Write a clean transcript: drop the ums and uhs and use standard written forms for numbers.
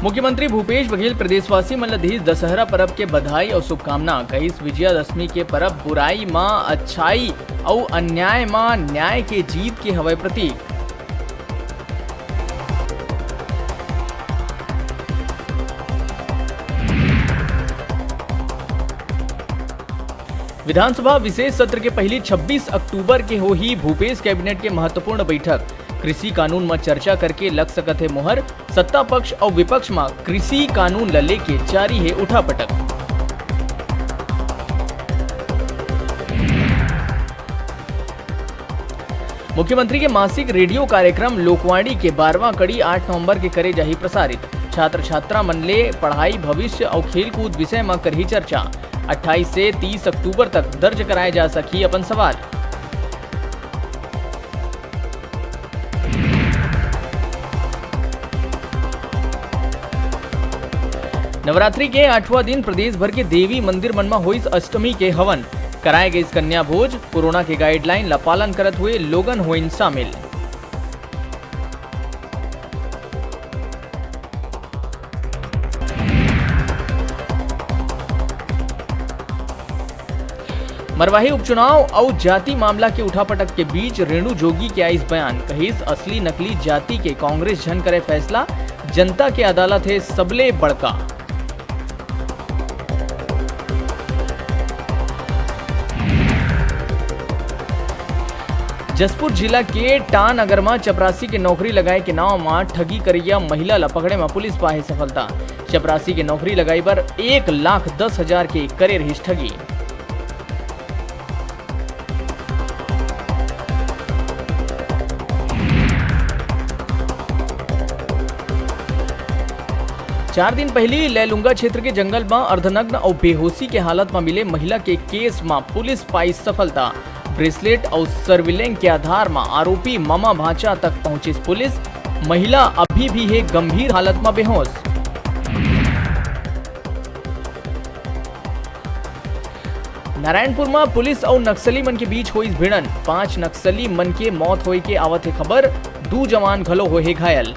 मुख्यमंत्री भूपेश बघेल प्रदेशवासी मन ल दिहिस दशहरा पर्व के बधाई और शुभकामना। कहिस विजयादशमी के पर्व बुराई मां अच्छाई और अन्याय मां न्याय के जीत के हवय प्रतीक। विधानसभा विशेष सत्र के पहली 26 अक्टूबर के हो ही भूपेश कैबिनेट के महत्वपूर्ण बैठक। कृषि कानून में चर्चा करके लग सकत है मोहर। सत्ता पक्ष और विपक्ष में कृषि कानून ल लेके जारी है उठापटक। मुख्यमंत्री के मासिक रेडियो कार्यक्रम लोकवाणी के 12वां कड़ी 8 नवंबर के करे जाही प्रसारित। छात्र छात्रा मन ले पढ़ाई भविष्य और खेलकूद विषय में करही चर्चा। 28 से 30 अक्टूबर तक दर्ज कराए जा सकी अपन सवाल। नवरात्रि के 8वां दिन प्रदेश भर के देवी मंदिर मन में होइस अष्टमी के हवन। कराए गए कन्या भोज। कोरोना के गाइडलाइन ला पालन करत हुए लोगन होइन शामिल। मरवाही उपचुनाव और जाति मामला के उठापटक के बीच रेणु जोगी के आइस बयान। कहिस असली नकली जाति के कांग्रेस झन करे फैसला। जनता के अदालत है सबले बड़का। जसपुर जिला के टान नगर में चपरासी के नौकरी लगाए के नाव में ठगी करिया महिला ला पकड़े में पुलिस पाहे सफलता। चपरासी के नौकरी लगाई पर 1,10,000 के करे रहिस ठगी। चार दिन पहले लैलुंगा क्षेत्र के जंगल में अर्धनग्न और बेहोशी के हालत में मिले महिला के केस में पुलिस पाई सफलता। ब्रेसलेट और सर्विलेंस के आधार में आरोपी मामा भांचा तक पहुंची पुलिस। महिला अभी भी है गंभीर हालत में बेहोश। नारायणपुर में पुलिस और नक्सली मन के बीच हुई भिड़न। 5 नक्सली मन के मौत होए के आवत है खबर। 2 जवान घलो होए घायल।